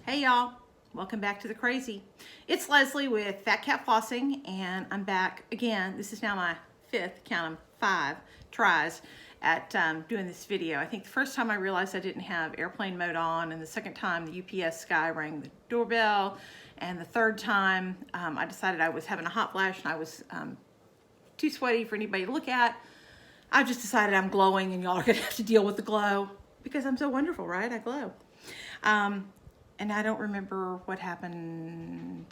Hey y'all, welcome back to the crazy. It's Leslie with Phat Cat Phlossing, and I'm back again. This is now my fifth, count them, 5 tries at doing this video. I think the first time I realized I didn't have airplane mode on, and the second time the UPS guy rang the doorbell, and the third time I decided I was having a hot flash and I was too sweaty for anybody to look at. I just decided I'm glowing and y'all are gonna have to deal with the glow because I'm so wonderful, right? I glow. And I don't remember what happened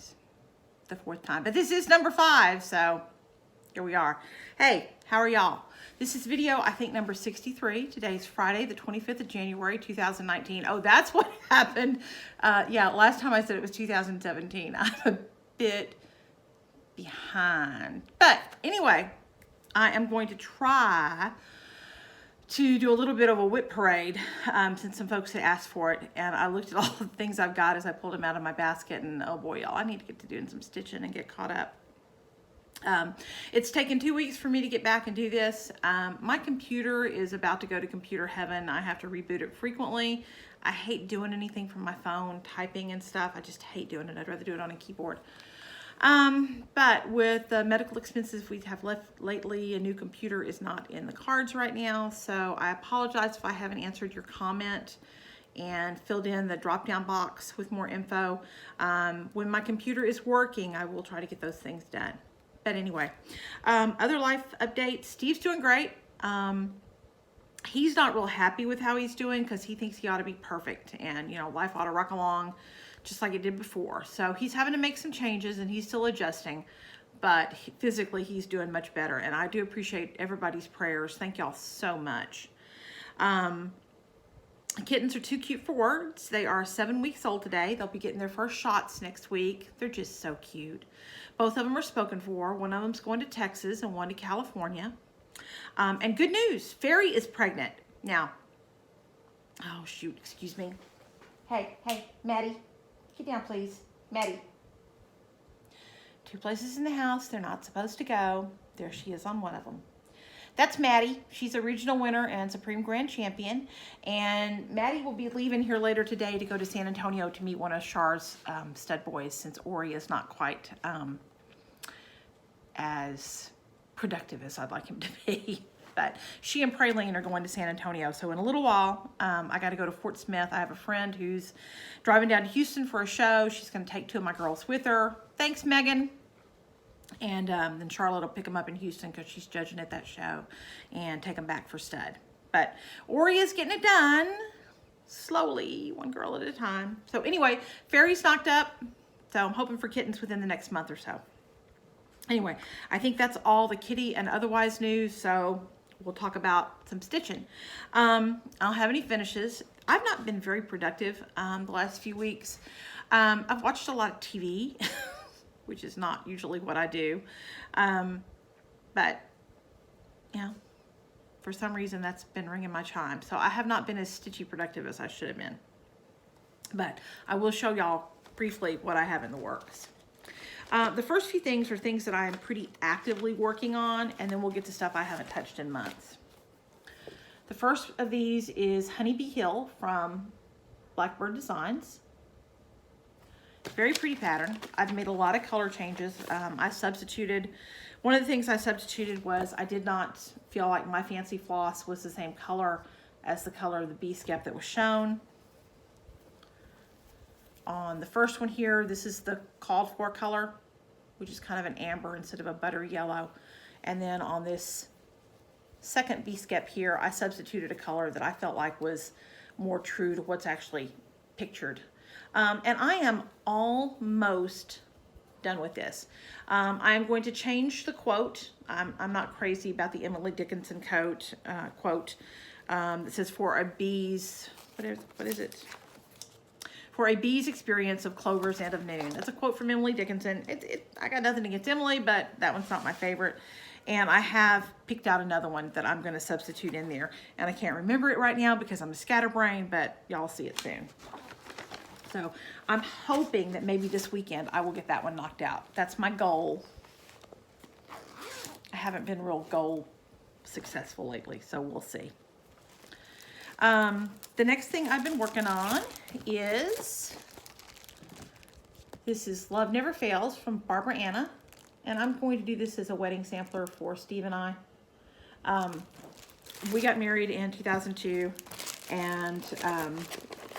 the fourth time, but this is number 5, so here we are. Hey, how are y'all? This is video, I think, number 63. Today's Friday, the 25th of January, 2019. Oh, that's what happened. Yeah, last time I said it was 2017. I'm a bit behind. But anyway, I am going to try to do a little bit of a WIP Parade since some folks had asked for it, and I looked at all the things I've got as I pulled them out of my basket, and oh boy, y'all, I need to get to doing some stitching and get caught up. It's taken 2 weeks for me to get back and do this. My computer is about to go to computer heaven. I have to reboot it frequently. I hate doing anything from my phone, typing and stuff. I just hate doing it. I'd rather do it on a keyboard. But with the medical expenses we have left lately, a new computer is not in the cards right now. So I apologize if I haven't answered your comment and filled in the drop-down box with more info. When my computer is working, I will try to get those things done. But anyway, other life updates. Steve's doing great. He's not real happy with how he's doing because he thinks he ought to be perfect, and you know, life ought to rock along just like it did before. So he's having to make some changes and he's still adjusting, but physically he's doing much better. And I do appreciate everybody's prayers. Thank y'all so much. Kittens are too cute for words. They are 7 weeks old today. They'll be getting their first shots next week. They're just so cute. Both of them are spoken for. One of them's going to Texas and one to California. And good news, Fairy is pregnant. Now, oh shoot, excuse me. Hey, Maddie. Get down, please. Maddie. 2 places in the house they're not supposed to go. There she is on one of them. That's Maddie. She's a regional winner and Supreme Grand Champion. And Maddie will be leaving here later today to go to San Antonio to meet one of Char's stud boys, since Ori is not quite as productive as I'd like him to be. But she and Praline are going to San Antonio. So in a little while, I got to go to Fort Smith. I have a friend who's driving down to Houston for a show. She's going to take 2 of my girls with her. Thanks, Megan. And then Charlotte will pick them up in Houston because she's judging at that show, and take them back for stud. But Ori is getting it done slowly, 1 girl at a time. So anyway, Fairy's knocked up. So I'm hoping for kittens within the next month or so. Anyway, I think that's all the kitty and otherwise news. So we'll talk about some stitching. I don't have any finishes. I've not been very productive the last few weeks. I've watched a lot of TV, which is not usually what I do. But, you know, for some reason that's been ringing my chime. So I have not been as stitchy productive as I should have been. But I will show y'all briefly what I have in the works. The first few things are things that I am pretty actively working on, and then we'll get to stuff I haven't touched in months. The first of these is Honeybee Hill from Blackbird Designs. Very pretty pattern. I've made a lot of color changes. One of the things I substituted was I did not feel like my fancy floss was the same color as the color of the B-skep that was shown. On the first one here, this is the called for color, which is kind of an amber instead of a buttery yellow. And then on this second B-skep here, I substituted a color that I felt like was more true to what's actually pictured. And I am almost done with this. I'm going to change the quote. I'm not crazy about the Emily Dickinson quote. It says, for a bee's, what is it? For a bee's experience of clovers and of noon. That's a quote from Emily Dickinson. I got nothing against Emily, but that one's not my favorite. And I have picked out another one that I'm going to substitute in there. And I can't remember it right now because I'm a scatterbrain, but y'all see it soon. So I'm hoping that maybe this weekend I will get that one knocked out. That's my goal. I haven't been real goal successful lately, so we'll see. The next thing I've been working on is This is Love Never Fails from Barbara Anna. And I'm going to do this as a wedding sampler for Steve and I. We got married in 2002, and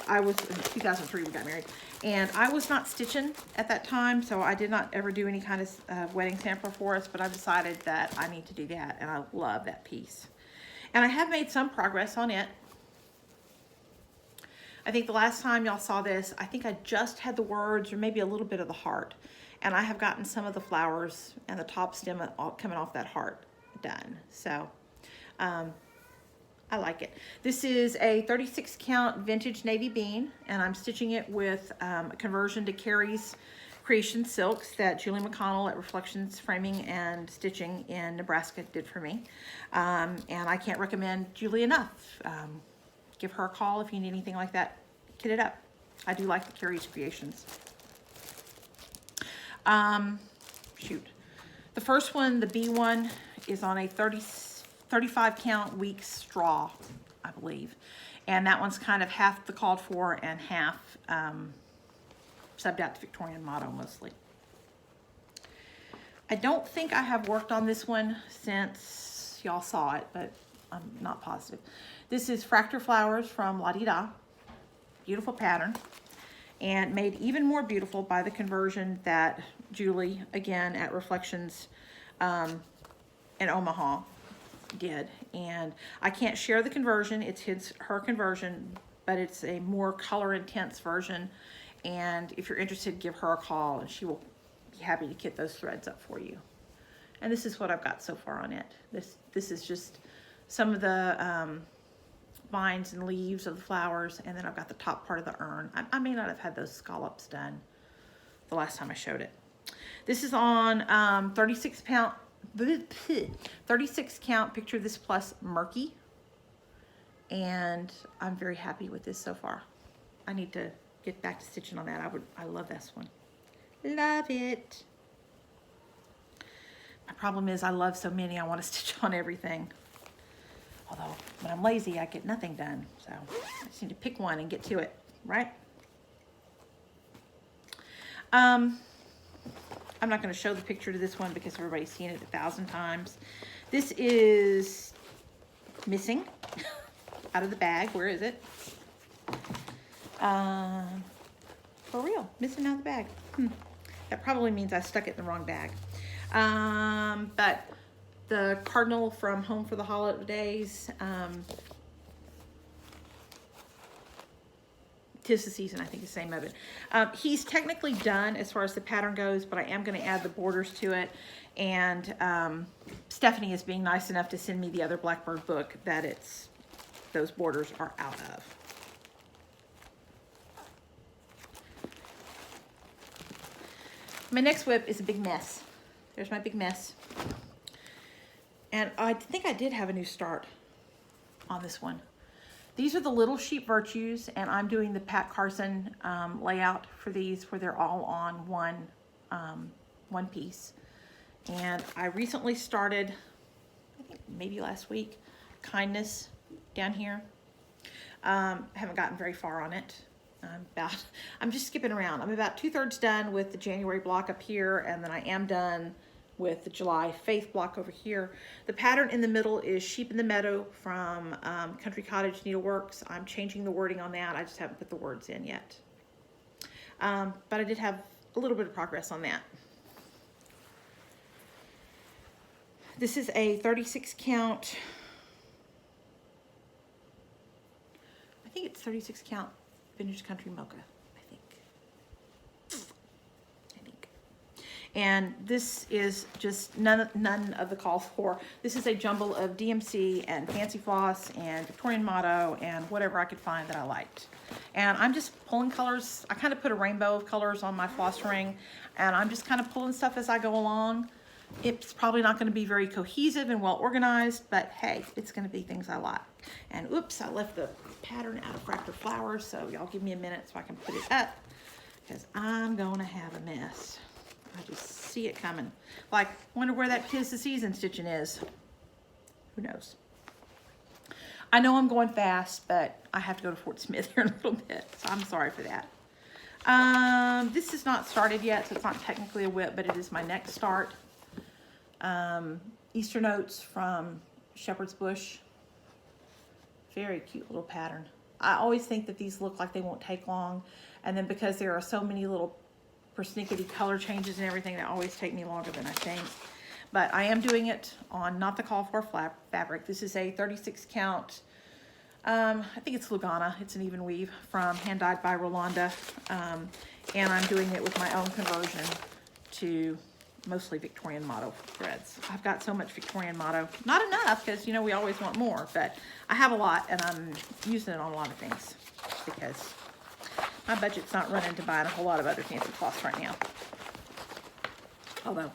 I was in 2003 we got married, and I was not stitching at that time, so I did not ever do any kind of wedding sampler for us, but I decided that I need to do that, and I love that piece. And I have made some progress on it. I think the last time y'all saw this, I think I just had the words or maybe a little bit of the heart, and I have gotten some of the flowers and the top stem coming off that heart done. So I like it. This is a 36 count vintage navy bean, and I'm stitching it with a conversion to Carrie's Creation Silks that Julie McConnell at Reflections Framing and Stitching in Nebraska did for me. And I can't recommend Julie enough. Give her a call if you need anything like that. Kit it up. I do like the Carrie's Creations. Shoot. The first one, the B one, is on a 35 count week straw, I believe. And that one's kind of half the called for and half subbed out to Victorian motto mostly. I don't think I have worked on this one since y'all saw it, but I'm not positive. This is Fractur Flowers from La Di Da. Beautiful pattern, and made even more beautiful by the conversion that Julie, again at Reflections in Omaha, did. And I can't share the conversion, it's her conversion, but it's a more color intense version. And if you're interested, give her a call and she will be happy to kit those threads up for you. And this is what I've got so far on it. This is just some of the vines and leaves of the flowers, and then I've got the top part of the urn. I may not have had those scallops done the last time I showed it. This is on 36 count Picture This Plus Murky, and I'm very happy with this so far. I need to get back to stitching on that. I love this one. Love it. My problem is I love so many, I want to stitch on everything. Although when I'm lazy, I get nothing done. So I just need to pick one and get to it, right? I'm not going to show the picture to this one because everybody's seen it 1,000 times. This is missing out of the bag. Where is it? For real, missing out of the bag. That probably means I stuck it in the wrong bag. But the cardinal from Home for the Holidays, 'Tis the Season, I think is the same of it. He's technically done as far as the pattern goes, but I am going to add the borders to it. And Stephanie is being nice enough to send me the other Blackbird book that those borders are out of. My next WIP is a big mess. There's my big mess. And I think I did have a new start on this one. These are the Little Sheep Virtues, and I'm doing the Pat Carson layout for these where they're all on one piece. And I recently started, I think maybe last week, Kindness down here. I haven't gotten very far on it. I'm just skipping around. I'm about 2/3 done with the January block up here, and then I am done with the July Faith block over here. The pattern in the middle is Sheep in the Meadow from Country Cottage Needleworks. I'm changing the wording on that. I just haven't put the words in yet. But I did have a little bit of progress on that. This is a 36 count. I think it's 36 count Vintage Country Mocha, I think. And this is just none of the calls for. This is a jumble of DMC and Fancy Floss and Victorian Motto and whatever I could find that I liked. And I'm just pulling colors. I kind of put a rainbow of colors on my floss ring, and I'm just kind of pulling stuff as I go along. It's probably not going to be very cohesive and well organized, but hey, it's going to be things I like. And oops, I left the pattern out of Fractur Flowers, so y'all give me a minute so I can put it up, because I'm going to have a mess. I just see it coming. Like, wonder where that 'Tis the Season stitching is. Who knows? I know I'm going fast, but I have to go to Fort Smith here in a little bit, so I'm sorry for that. This is not started yet, so it's not technically a WIP, but it is my next start. Easter Notes from Shepherd's Bush. Very cute little pattern. I always think that these look like they won't take long, and then because there are so many little persnickety color changes and everything, they always take me longer than I think. But I am doing it on not the call for fabric. This is a 36 count, I think it's Lugana. It's an even weave from Hand Dyed by Rolanda. And I'm doing it with my own conversion to mostly Victorian motto threads. I've got so much Victorian motto. Not enough, because, you know, we always want more, but I have a lot, and I'm using it on a lot of things because my budget's not running to buying a whole lot of other fancy cloths right now. Although,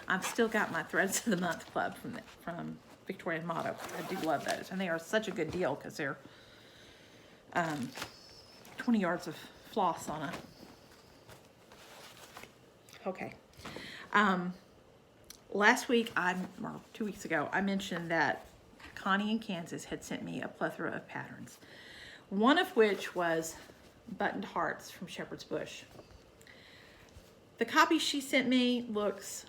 I've still got my Threads of the Month club from Victorian Motto. I do love those, and they are such a good deal because they're 20 yards of floss on a... Okay. Last week, or 2 weeks ago, I mentioned that Connie in Kansas had sent me a plethora of patterns, one of which was buttoned hearts from Shepherd's Bush. The copy she sent me looks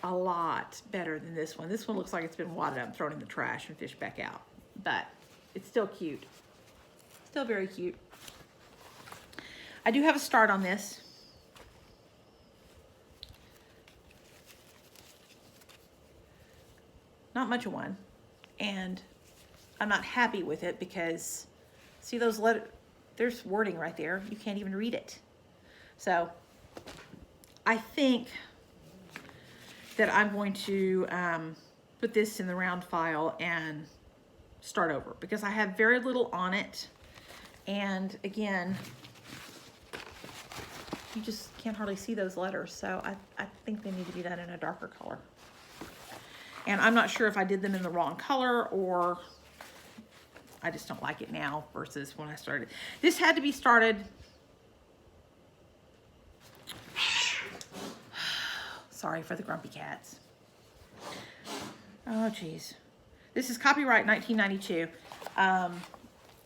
a lot better than this one. This one looks like it's been wadded up, thrown in the trash, and fished back out, but it's still cute. Still very cute. I do have a start on this. Not much of one, and I'm not happy with it because see those letters, there's wording right there, you can't even read it. So I think that I'm going to put this in the round file and start over because I have very little on it, and again, you just can't hardly see those letters, so I think they need to be done in a darker color. And I'm not sure if I did them in the wrong color or I just don't like it now versus when I started. This had to be started. Sorry for the grumpy cats. Oh, geez. This is copyright 1992.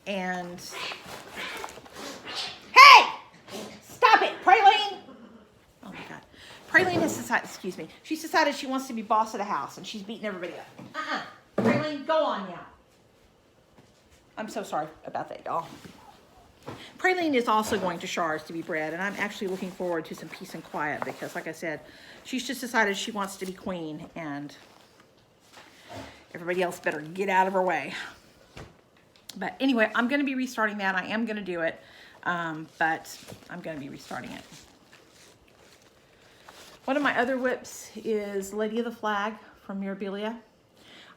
And... Hey! Stop it, Praline! Oh, my God. Praline has decided, excuse me, she's decided she wants to be boss of the house, and she's beating everybody up. Praline, go on now. I'm so sorry about that, y'all. Praline is also going to Shards to be bred, and I'm actually looking forward to some peace and quiet because, like I said, she's just decided she wants to be queen, and everybody else better get out of her way. But anyway, I'm going to be restarting that. I am going to do it, but I'm going to be restarting it. One of my other WIPs is Lady of the Flag from Mirabilia.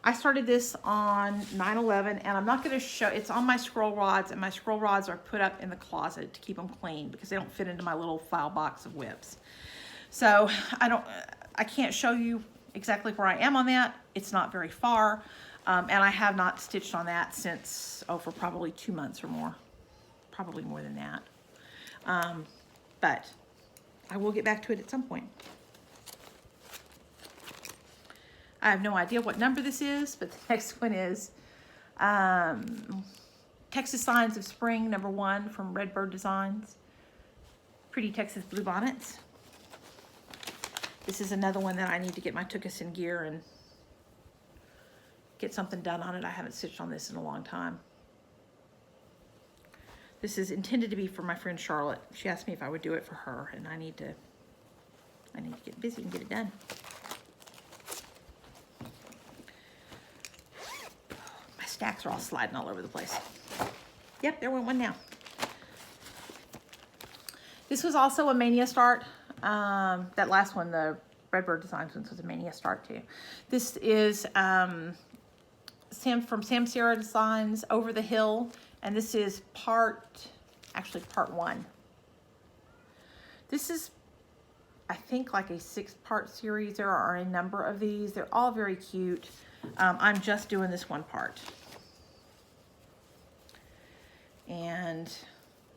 I started this on 9/11, and I'm not going to show, it's on my scroll rods, and my scroll rods are put up in the closet to keep them clean because they don't fit into my little file box of WIPs. So I can't show you exactly where I am on that. It's not very far, and I have not stitched on that since, for probably 2 months or more, probably more than that. But I will get back to it at some point. I have no idea what number this is, but the next one is Texas Signs of Spring, #1 from Redbird Designs. Pretty Texas Blue Bonnets. This is another one that I need to get my tuchus in gear and get something done on it. I haven't stitched on this in a long time. This is intended to be for my friend Charlotte. She asked me if I would do it for her, and I need to get busy and get it done. Stacks are all sliding all over the place. Yep, there went one now. This was also a Mania start. That last one, the Redbird Designs one, was a Mania start too. This is from SamSarah Designs, Over the Hill, and this is part 1. This is, I think, like a 6-part series. There are a number of these. They're all very cute. I'm just doing this one part. And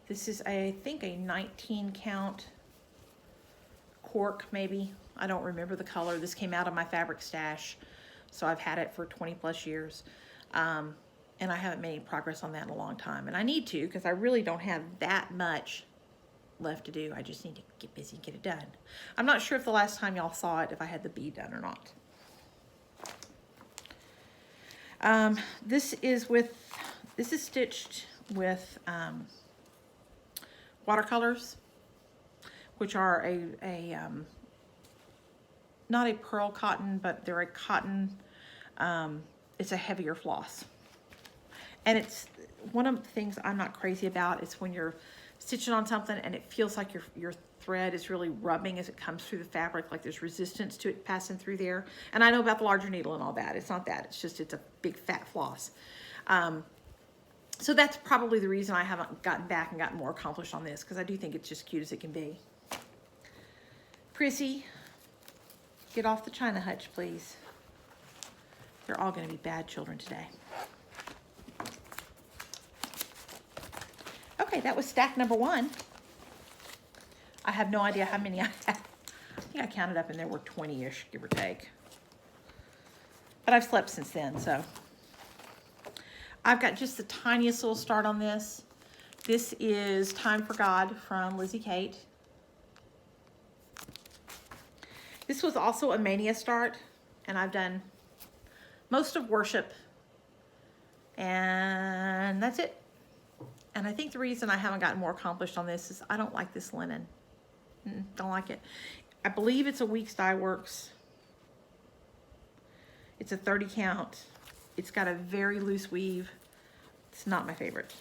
this is, I think, a 19 count cork, maybe. I don't remember the color. This came out of my fabric stash, so I've had it for 20 plus years. And I haven't made any progress on that in a long time. And I need to, because I really don't have that much left to do. I just need to get busy and get it done. I'm not sure if the last time y'all saw it, if I had the bead done or not. This is stitched with watercolors, which are not a pearl cotton, but they're a cotton. It's a heavier floss. And it's one of the things I'm not crazy about is when you're stitching on something and it feels like your thread is really rubbing as it comes through the fabric, like there's resistance to it passing through there. And I know about the larger needle and all that. It's not that. It's just it's a big fat floss. So that's probably the reason I haven't gotten back and gotten more accomplished on this, because I do think it's just cute as it can be. Prissy, get off the china hutch, please. They're all going to be bad children today. Okay, that was stack number 1. I have no idea how many I had. I think I counted up and there were 20-ish, give or take. But I've slept since then, so. I've got just the tiniest little start on this. This is Time for God from Lizzie Kate. This was also a Mania start, and I've done most of Worship, and that's it. And I think the reason I haven't gotten more accomplished on this is I don't like this linen. Don't like it. I believe it's a Weeks Dye Works. It's a 30 count. It's got a very loose weave. It's not my favorite,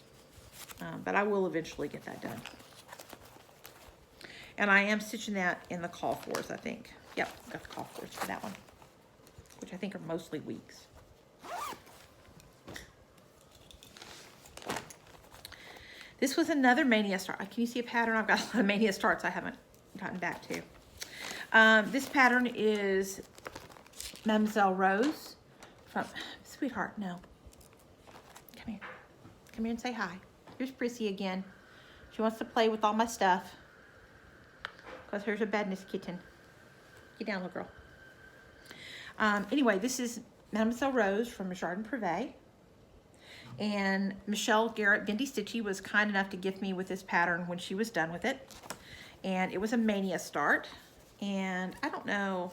but I will eventually get that done. And I am stitching that in the call fours, I think. Yep, got the call fours for that one, which I think are mostly Weeks. This was another Mania start. Can you see a pattern? I've got a lot of Mania starts I haven't gotten back to. This pattern is Mademoiselle Rose from Sweetheart. No, come here. Come here and say hi. Here's Prissy again. She wants to play with all my stuff. Because here's a badness kitten. Get down, little girl. Anyway, this is Mademoiselle Rose from Jardin Privé. And Michelle Garrett Bendy Stitchy was kind enough to gift me with this pattern when she was done with it. And it was a Mania start. And I don't know,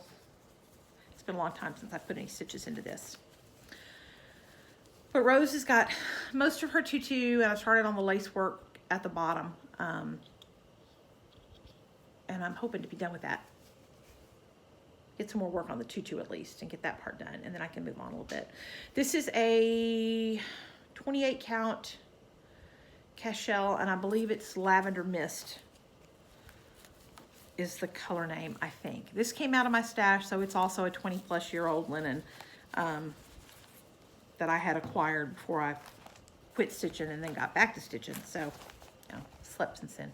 it's been a long time since I put any stitches into this. But Rose has got most of her tutu, and I started on the lace work at the bottom. And I'm hoping to be done with that. Get some more work on the tutu at least and get that part done, and then I can move on a little bit. This is a 28 count Cashel, and I believe it's Lavender Mist is the color name, I think. This came out of my stash, so it's also a 20-plus-year-old linen that I had acquired before I quit stitching and then got back to stitching. So, you know, slept since then.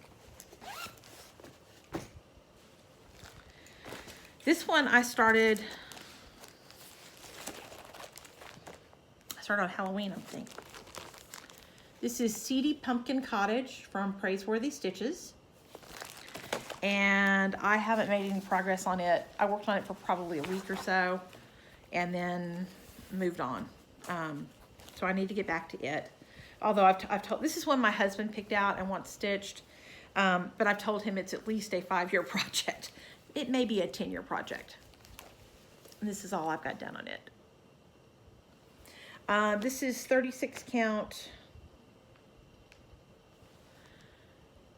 This one I started on Halloween, I think. This is Seedy Pumpkin Cottage from Praiseworthy Stitches. And I haven't made any progress on it. I worked on it for probably a week or so and then moved on. So I need to get back to it. Although I've told, this is one my husband picked out and wants stitched. But I've told him it's at least a 5-year project. It may be a 10-year project. And this is all I've got done on it. This is 36 count.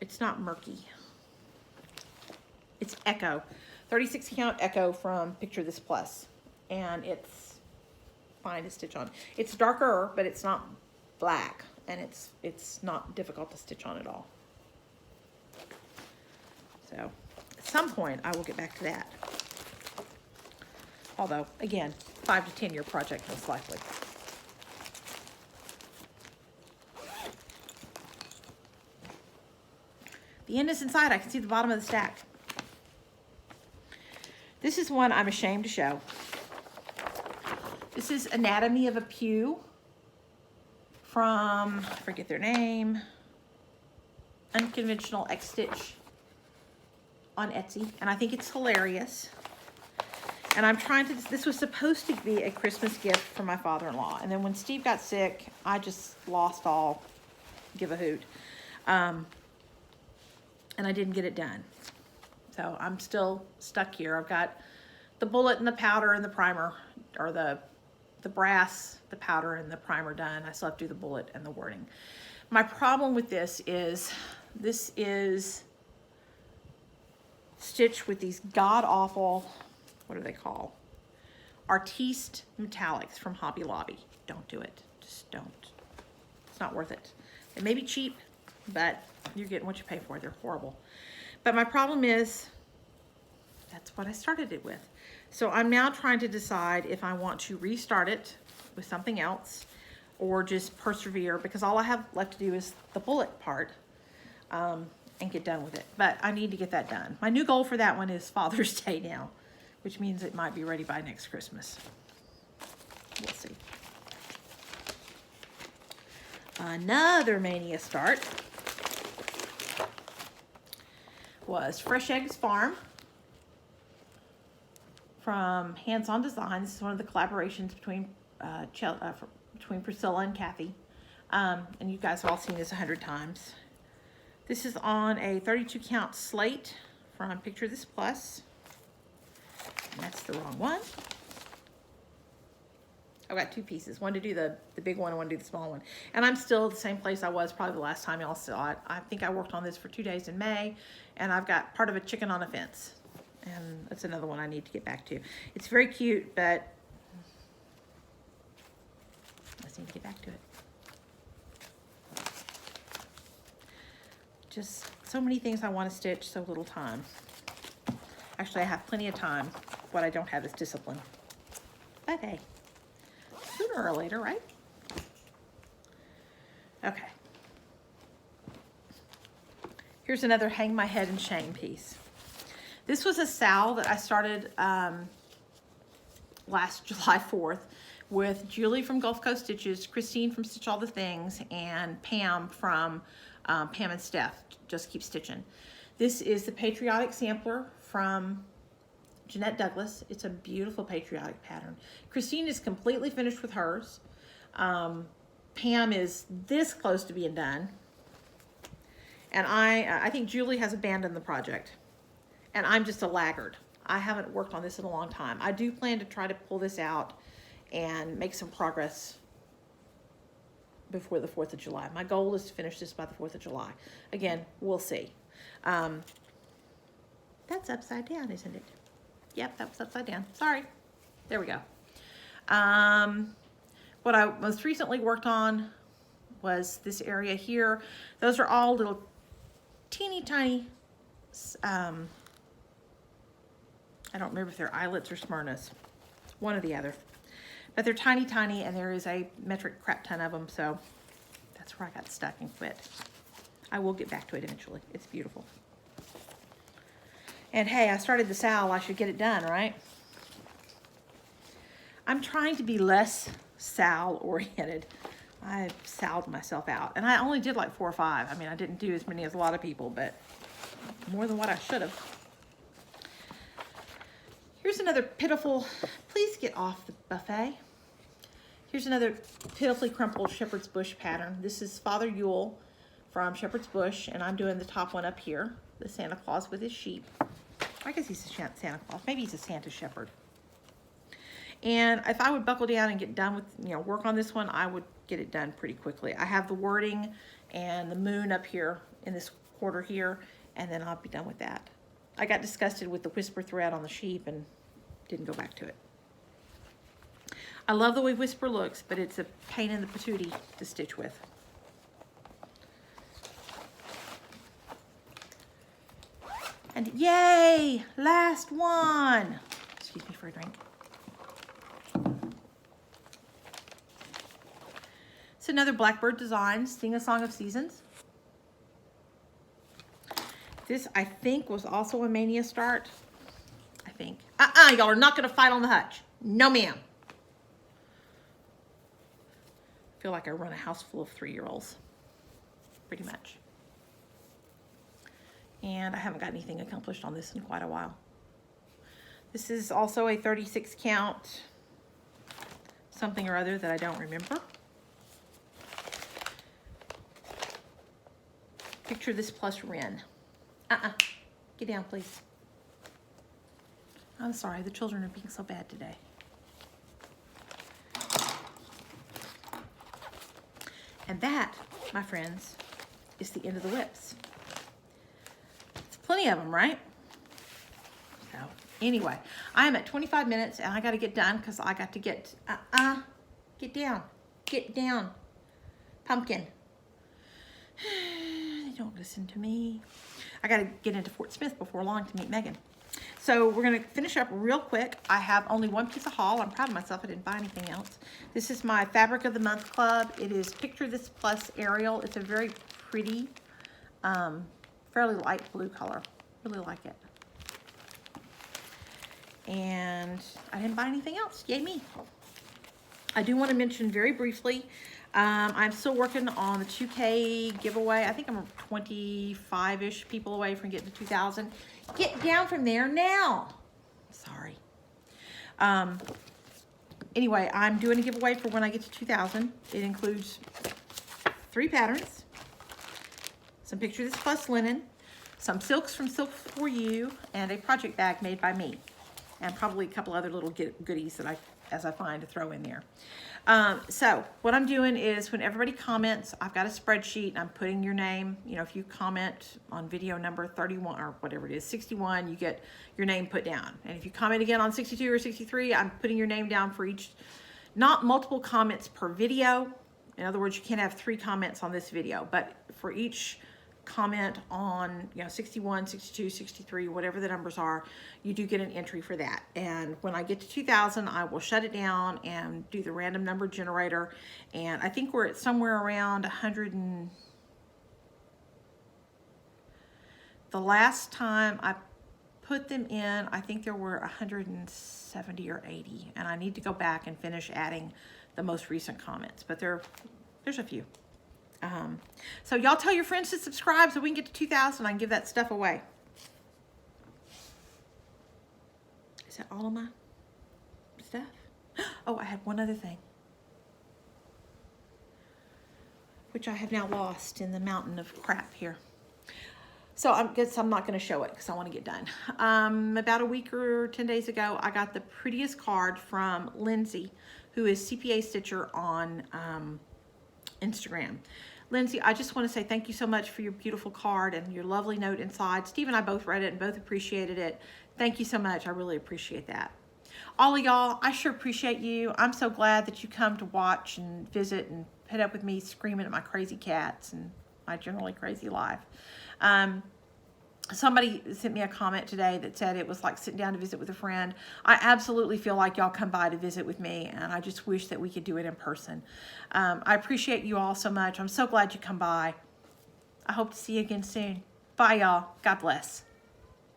It's not Murky. It's Echo. 36 count Echo from Picture This Plus. And it's fine to stitch on. It's darker, but it's not black. And it's not difficult to stitch on at all. So at some point I will get back to that. Although, again, 5 to 10 year project most likely. The end is inside. I can see the bottom of the stack. This is one I'm ashamed to show. This is Anatomy of a Pew from, I forget their name, Unconventional X Stitch on Etsy. And I think it's hilarious. And I'm trying to, this was supposed to be a Christmas gift for my father-in-law. And then when Steve got sick, I just lost all give a hoot. and I didn't get it done. So I'm still stuck here. I've got the bullet and the powder and the primer, or the brass, the powder and the primer done. I still have to do the bullet and the wording. My problem with this is stitched with these god-awful, what are they called? Artiste metallics from Hobby Lobby. Don't do it. Just don't. It's not worth it. They may be cheap, but you're getting what you pay for. They're horrible. But my problem is, that's what I started it with. So I'm now trying to decide if I want to restart it with something else or just persevere, because all I have left to do is the bullet part and get done with it. But I need to get that done. My new goal for that one is Father's Day now, which means it might be ready by next Christmas. We'll see. Another mania start was Fresh Eggs Farm from Hands On Design. This is one of the collaborations between Priscilla and Kathy. And you guys have all seen this 100 times. This is on a 32 count slate from Picture This Plus. And that's the wrong one. I've got two pieces, one to do the big one and one to do the small one. And I'm still at the same place I was probably the last time y'all saw it. I think I worked on this for 2 days in May, and I've got part of a chicken on a fence. And that's another one I need to get back to. It's very cute, but I just need to get back to it. Just so many things I want to stitch, so little time. Actually, I have plenty of time. What I don't have is discipline. But hey, sooner or later, right? Okay. Here's another Hang My Head in Shame piece. This was a sal that I started last July 4th with Julie from Gulf Coast Stitches, Christine from Stitch All the Things, and Pam from Pam and Steph, Just Keep Stitching. This is the Patriotic Sampler from Jeanette Douglas. It's a beautiful patriotic pattern. Christine is completely finished with hers. Pam is this close to being done. And I think Julie has abandoned the project. And I'm just a laggard. I haven't worked on this in a long time. I do plan to try to pull this out and make some progress before the 4th of July. My goal is to finish this by the 4th of July. Again, we'll see. That's upside down, isn't it? Yep, that was upside down. Sorry. There we go. What I most recently worked on was this area here. Those are all little teeny tiny, I don't remember if they're eyelets or Smyrnas. One or the other. But they're tiny, tiny, and there is a metric crap ton of them, so that's where I got stuck and quit. I will get back to it eventually. It's beautiful. And hey, I started the sal, I should get it done, right? I'm trying to be less sal oriented. I saled myself out, and I only did like 4 or 5. I mean, I didn't do as many as a lot of people, but more than what I should have. Here's another pitiful, please get off the buffet. Here's another pitifully crumpled Shepherd's Bush pattern. This is Father Yule from Shepherd's Bush, and I'm doing the top one up here, the Santa Claus with his sheep. I guess he's a Santa Claus. Maybe he's a Santa Shepherd. And if I would buckle down and get done with, work on this one, I would get it done pretty quickly. I have the wording and the moon up here in this quarter here, and then I'll be done with that. I got disgusted with the whisper thread on the sheep and didn't go back to it. I love the way Whisper looks, but it's a pain in the patootie to stitch with. And yay, last one. Excuse me for a drink. It's another Blackbird design, Sing a Song of Seasons. This, I think, was also a Mania start. I think. Y'all are not going to fight on the hutch. No, ma'am. I feel like I run a house full of 3-year-olds. Pretty much. And I haven't got anything accomplished on this in quite a while. This is also a 36 count something or other that I don't remember. Picture This Plus Wren. Get down, please. I'm sorry, the children are being so bad today. And that, my friends, is the end of the whips. It's plenty of them, right? So, anyway, I am at 25 minutes and I got to get done because I got to get, get down. Get down. Pumpkin. They don't listen to me. I got to get into Fort Smith before long to meet Megan. So we're going to finish up real quick. I have only one piece of haul. I'm proud of myself. I didn't buy anything else. This is my Fabric of the Month Club. It is Picture This Plus Ariel. It's a very pretty, fairly light blue color. Really like it. And I didn't buy anything else. Yay me. I do want to mention very briefly, I'm still working on the 2K giveaway. I think I'm 25-ish people away from getting to 2,000. Get down from there now. Sorry. Anyway, I'm doing a giveaway for when I get to 2,000. It includes 3 patterns, some Picture This Plus linen, some silks from Silk For You, and a project bag made by me, and probably a couple other little goodies that as I find to throw in there. So what I'm doing is when everybody comments, I've got a spreadsheet and I'm putting your name. You know, if you comment on video number 31 or whatever it is, 61, you get your name put down. And if you comment again on 62 or 63, I'm putting your name down for each, not multiple comments per video. In other words, you can't have 3 comments on this video, but for each comment on, you know, 61, 62, 63, whatever the numbers are, you do get an entry for that. And when I get to 2,000, I will shut it down and do the random number generator. And I think we're at somewhere around 100 and... The last time I put them in, I think there were 170 or 80. And I need to go back and finish adding the most recent comments. But there's a few. So y'all tell your friends to subscribe so we can get to 2,000. I can give that stuff away. Is that all of my stuff? Oh, I had one other thing, which I have now lost in the mountain of crap here. So I'm not going to show it because I want to get done. About a week or 10 days ago, I got the prettiest card from Lindsay, who is CPA Stitcher on Instagram. Lindsay, I just want to say thank you so much for your beautiful card and your lovely note inside. Steve and I both read it and both appreciated it. Thank you so much. I really appreciate that. All of y'all, I sure appreciate you. I'm so glad that you come to watch and visit and put up with me screaming at my crazy cats and my generally crazy life. Somebody sent me a comment today that said it was like sitting down to visit with a friend. I absolutely feel like y'all come by to visit with me, and I just wish that we could do it in person. I appreciate you all so much. I'm so glad you come by. I hope to see you again soon. Bye, y'all. God bless.